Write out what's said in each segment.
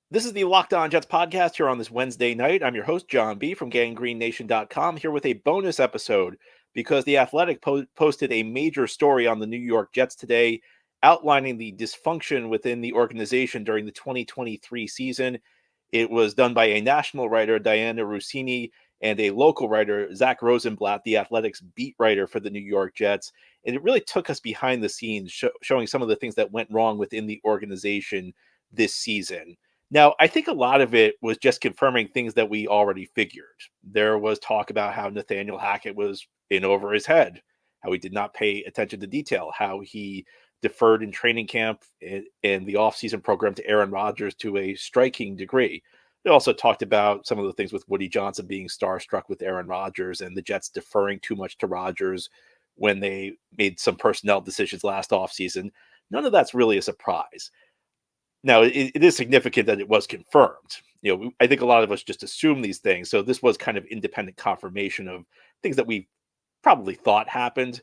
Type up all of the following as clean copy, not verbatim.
This is the Locked On Jets podcast here on this Wednesday night. I'm your host, John B. from GangGreenNation.com, here with a bonus episode because The Athletic posted a major story on the New York Jets today outlining the dysfunction within the organization during the 2023 season. It was done by a national writer, Diana Rossini, and a local writer, Zach Rosenblatt, The Athletic's beat writer for the New York Jets. And it really took us behind the scenes, showing some of the things that went wrong within the organization this season. Now, I think a lot of it was just confirming things that we already figured. There was talk about how Nathaniel Hackett was in over his head, how he did not pay attention to detail, how he deferred in training camp and the offseason program to Aaron Rodgers to a striking degree. They also talked about some of the things with Woody Johnson being starstruck with Aaron Rodgers and the Jets deferring too much to Rodgers when they made some personnel decisions last offseason. None of that's really a surprise. Now, it is significant that it was confirmed. I think a lot of us just assume these things. So this was kind of independent confirmation of things that we probably thought happened.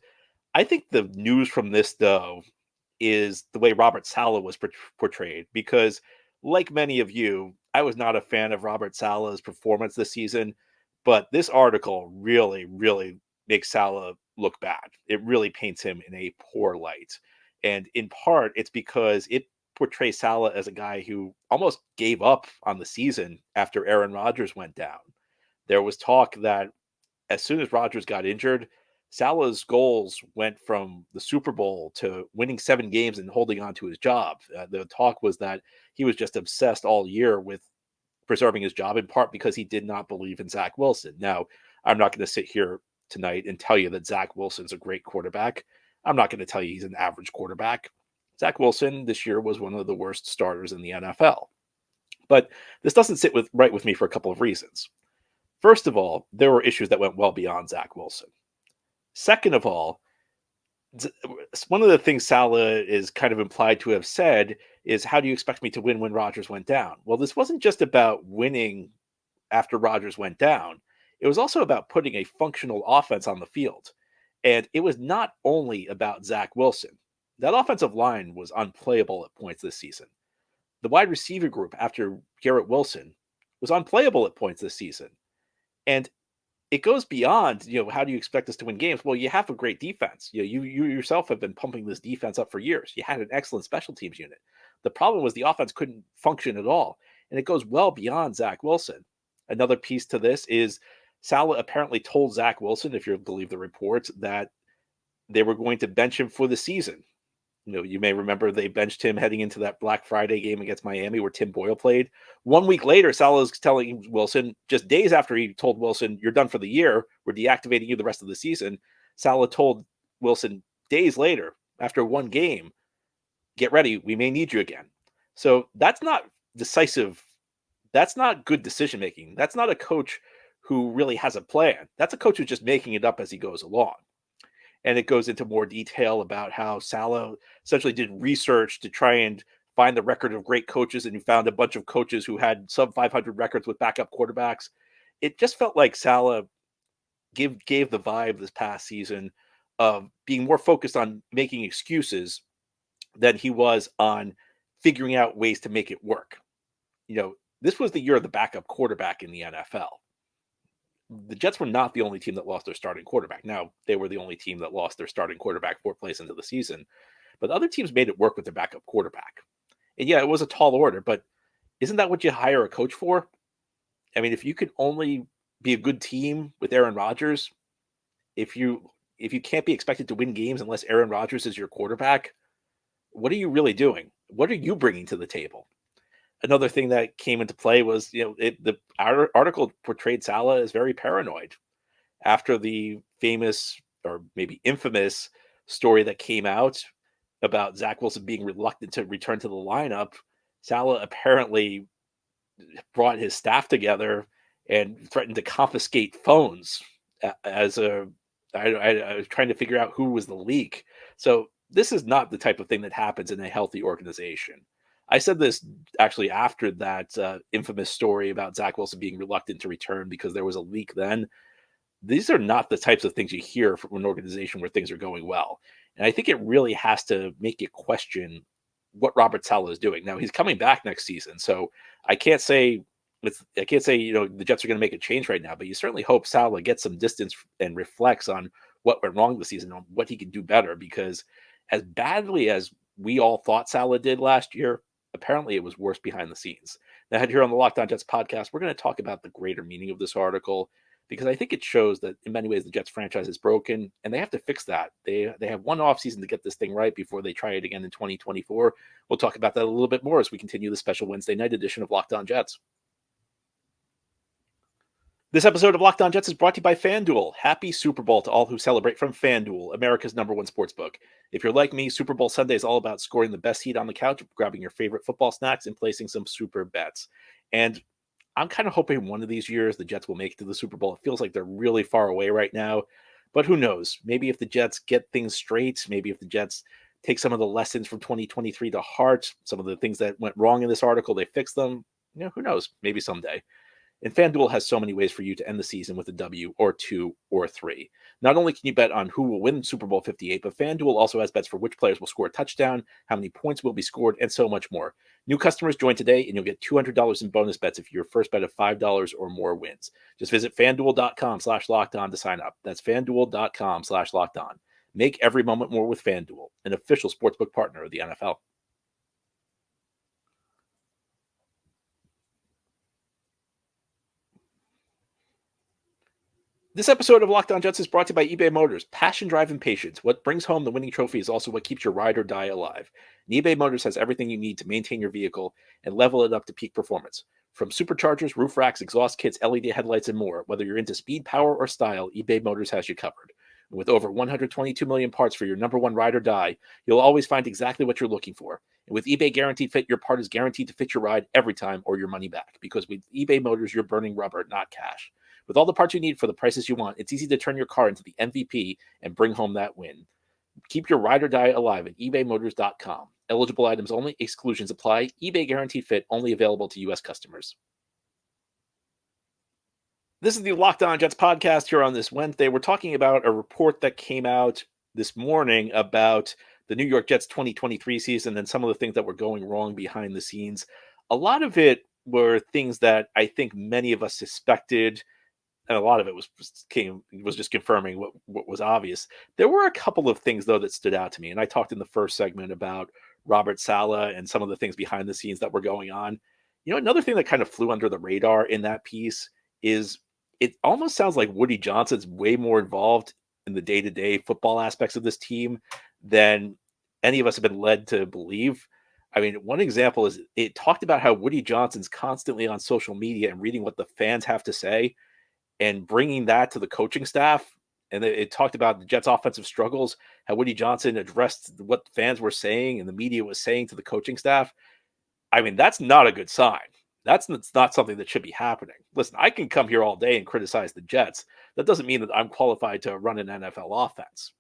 I think the news from this, though, is the way Robert Saleh was portrayed. Because, like many of you, I was not a fan of Robert Saleh's performance this season. But this article really, really makes Saleh look bad. It really paints him in a poor light. And in part, it's because it portray Saleh as a guy who almost gave up on the season after Aaron Rodgers went down. There was talk that as soon as Rodgers got injured, Saleh's goals went from the Super Bowl to winning 7 games and holding on to his job. The talk was that he was just obsessed all year with preserving his job, in part because he did not believe in Zach Wilson. Now, I'm not going to sit here tonight and tell you that Zach Wilson's a great quarterback. I'm not going to tell you he's an average quarterback. Zach Wilson this year was one of the worst starters in the NFL. But this doesn't sit right with me for a couple of reasons. First of all, there were issues that went well beyond Zach Wilson. Second of all, one of the things Saleh is kind of implied to have said is, how do you expect me to win when Rodgers went down? Well, this wasn't just about winning after Rodgers went down. It was also about putting a functional offense on the field. And it was not only about Zach Wilson. That offensive line was unplayable at points this season. The wide receiver group after Garrett Wilson was unplayable at points this season. And it goes beyond, how do you expect us to win games? Well, you have a great defense. You yourself have been pumping this defense up for years. You had an excellent special teams unit. The problem was the offense couldn't function at all. And it goes well beyond Zach Wilson. Another piece to this is Saleh apparently told Zach Wilson, if you believe the reports, that they were going to bench him for the season. You may remember they benched him heading into that Black Friday game against Miami where Tim Boyle played. 1 week later, Saleh's telling Wilson, just days after he told Wilson, you're done for the year, we're deactivating you the rest of the season. Saleh told Wilson days later, after one game, get ready, we may need you again. So that's not decisive. That's not good decision making. That's not a coach who really has a plan. That's a coach who's just making it up as he goes along. And it goes into more detail about how Saleh essentially did research to try and find the record of great coaches, and he found a bunch of coaches who had sub 500 records with backup quarterbacks. It just felt like Saleh gave the vibe this past season of being more focused on making excuses than he was on figuring out ways to make it work. This was the year of the backup quarterback in the NFL. The Jets were not the only team that lost their starting quarterback. Now, they were the only team that lost their starting quarterback 4 plays into the season, but other teams made it work with their backup quarterback. And yeah, it was a tall order, but isn't that what you hire a coach for? I mean, if you can only be a good team with Aaron Rodgers, if you can't be expected to win games unless Aaron Rodgers is your quarterback, what are you really doing? What are you bringing to the table? Another thing that came into play was, the article portrayed Saleh as very paranoid after the famous, or maybe infamous, story that came out about Zach Wilson being reluctant to return to the lineup. Saleh apparently brought his staff together and threatened to confiscate phones as a. I was trying to figure out who was the leak. So this is not the type of thing that happens in a healthy organization. I said this actually after that infamous story about Zach Wilson being reluctant to return because there was a leak then. These are not the types of things you hear from an organization where things are going well. And I think it really has to make you question what Robert Saleh is doing. Now he's coming back next season, so I can't say the Jets are going to make a change right now, but you certainly hope Saleh gets some distance and reflects on what went wrong this season, on what he can do better, because as badly as we all thought Saleh did last year, apparently it was worse behind the scenes. Now, here on the Locked On Jets podcast, we're going to talk about the greater meaning of this article, because I think it shows that in many ways the Jets franchise is broken, and they have to fix that. They have one offseason to get this thing right before they try it again in 2024. We'll talk about that a little bit more as we continue the special Wednesday night edition of Locked On Jets. This episode of Locked On Jets is brought to you by FanDuel. Happy Super Bowl to all who celebrate from FanDuel, America's #1 sportsbook. If you're like me, Super Bowl Sunday is all about scoring the best heat on the couch, grabbing your favorite football snacks, and placing some super bets. And I'm kind of hoping one of these years the Jets will make it to the Super Bowl. It feels like they're really far away right now, but who knows? Maybe if the Jets get things straight, maybe if the Jets take some of the lessons from 2023 to heart, some of the things that went wrong in this article, they fix them. Who knows? Maybe someday. And FanDuel has so many ways for you to end the season with a W or 2 or 3. Not only can you bet on who will win Super Bowl 58, but FanDuel also has bets for which players will score a touchdown, how many points will be scored, and so much more. New customers join today, and you'll get $200 in bonus bets if your first bet of $5 or more wins. Just visit FanDuel.com/lockedon to sign up. That's FanDuel.com/lockedon. Make every moment more with FanDuel, an official sportsbook partner of the NFL. This episode of Locked On Jets is brought to you by eBay Motors. Passion, drive, and patience. What brings home the winning trophy is also what keeps your ride or die alive. And eBay Motors has everything you need to maintain your vehicle and level it up to peak performance. From superchargers, roof racks, exhaust kits, LED headlights, and more, whether you're into speed, power, or style, eBay Motors has you covered. And with over 122 million parts for your #1 ride or die, you'll always find exactly what you're looking for. And with eBay Guaranteed Fit, your part is guaranteed to fit your ride every time or your money back. Because with eBay Motors, you're burning rubber, not cash. With all the parts you need for the prices you want, it's easy to turn your car into the MVP and bring home that win. Keep your ride or die alive at ebaymotors.com. Eligible items only. Exclusions apply. eBay Guaranteed Fit only available to U.S. customers. This is the Locked On Jets podcast here on this Wednesday. We're talking about a report that came out this morning about the New York Jets 2023 season and some of the things that were going wrong behind the scenes. A lot of it were things that I think many of us suspected, and a lot of it was just confirming what was obvious. There were a couple of things, though, that stood out to me. And I talked in the first segment about Robert Saleh and some of the things behind the scenes that were going on. Another thing that kind of flew under the radar in that piece is it almost sounds like Woody Johnson's way more involved in the day-to-day football aspects of this team than any of us have been led to believe. I mean, one example is it talked about how Woody Johnson's constantly on social media and reading what the fans have to say and bringing that to the coaching staff. And it talked about the Jets' offensive struggles, how Woody Johnson addressed what fans were saying and the media was saying to the coaching staff. I mean, that's not a good sign. That's not something that should be happening. Listen, I can come here all day and criticize the Jets. That doesn't mean that I'm qualified to run an NFL offense.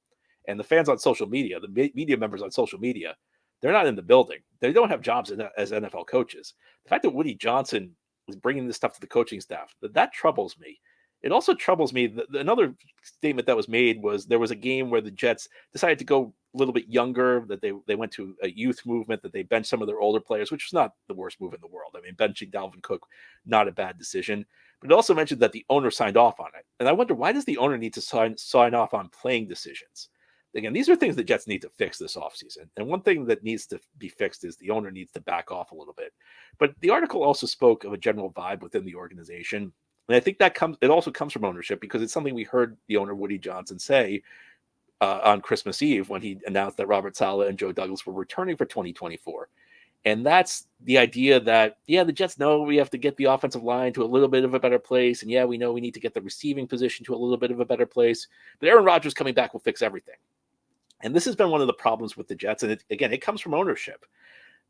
And the fans on social media, the media members on social media, they're not in the building. They don't have jobs as NFL coaches. The fact that Woody Johnson is bringing this stuff to the coaching staff, that troubles me. It also troubles me. Another statement that was made was there was a game where the Jets decided to go a little bit younger, that they went to a youth movement, that they benched some of their older players, which is not the worst move in the world. I mean, benching Dalvin Cook, not a bad decision. But it also mentioned that the owner signed off on it. And I wonder, why does the owner need to sign off on playing decisions? Again, these are things the Jets need to fix this offseason. And one thing that needs to be fixed is the owner needs to back off a little bit. But the article also spoke of a general vibe within the organization. And I think it also comes from ownership, because it's something we heard the owner, Woody Johnson, say on Christmas Eve when he announced that Robert Saleh and Joe Douglas were returning for 2024. And that's the idea that, the Jets know we have to get the offensive line to a little bit of a better place. And we know we need to get the receiving position to a little bit of a better place. But Aaron Rodgers coming back will fix everything. And this has been one of the problems with the Jets. And it comes from ownership.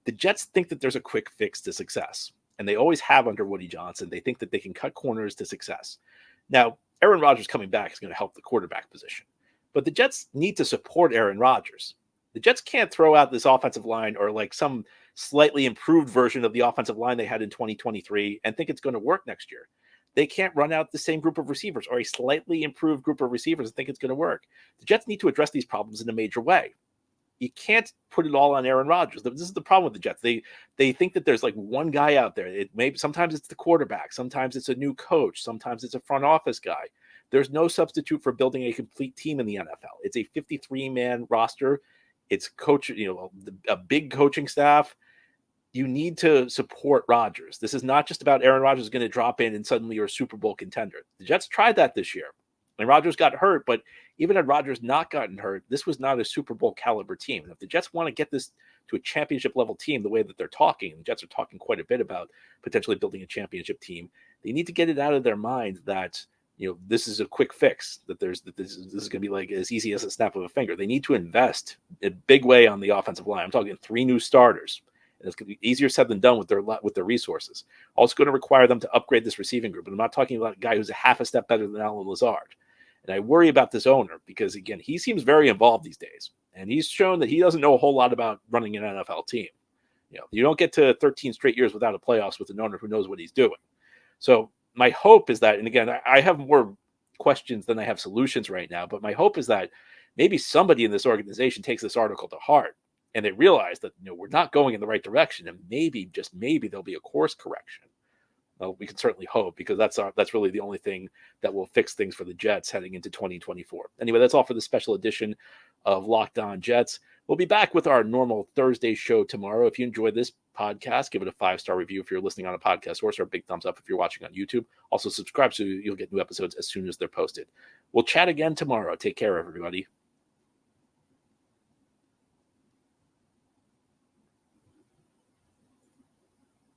The Jets think that there's a quick fix to success. And they always have under Woody Johnson. They think that they can cut corners to success. Now, Aaron Rodgers coming back is going to help the quarterback position. But the Jets need to support Aaron Rodgers. The Jets can't throw out this offensive line or like some slightly improved version of the offensive line they had in 2023 and think it's going to work next year. They can't run out the same group of receivers or a slightly improved group of receivers and think it's going to work. The Jets need to address these problems in a major way. you can't put it all on Aaron Rodgers. This is the problem with the Jets. They think that there's like one guy out there. Sometimes it's the quarterback, sometimes it's a new coach, sometimes it's a front office guy. There's no substitute for building a complete team in the NFL. It's a 53-man roster. It's a big coaching staff. You need to support Rodgers. This is not just about Aaron Rodgers going to drop in and suddenly you're a Super Bowl contender. The Jets tried that this year. And Rodgers got hurt, but even had Rodgers not gotten hurt, this was not a Super Bowl caliber team. And if the Jets want to get this to a championship level team the way that they're talking, and the Jets are talking quite a bit about potentially building a championship team, they need to get it out of their mind that this is a quick fix, that this is going to be like as easy as a snap of a finger. They need to invest in a big way on the offensive line. I'm talking 3 new starters. And it's going to be easier said than done with their resources. Also going to require them to upgrade this receiving group. And I'm not talking about a guy who's a half a step better than Allen Lazard. And I worry about this owner because, again, he seems very involved these days. And he's shown that he doesn't know a whole lot about running an NFL team. You don't get to 13 straight years without a playoffs with an owner who knows what he's doing. So my hope is that, and again, I have more questions than I have solutions right now, but my hope is that maybe somebody in this organization takes this article to heart and they realize that we're not going in the right direction, and maybe, just maybe, there'll be a course correction. Well, we can certainly hope, because that's really the only thing that will fix things for the Jets heading into 2024. Anyway, that's all for the special edition of Locked On Jets. We'll be back with our normal Thursday show tomorrow. If you enjoyed this podcast, give it a 5-star review if you're listening on a podcast source, or a big thumbs up if you're watching on YouTube. Also, subscribe so you'll get new episodes as soon as they're posted. We'll chat again tomorrow. Take care, everybody.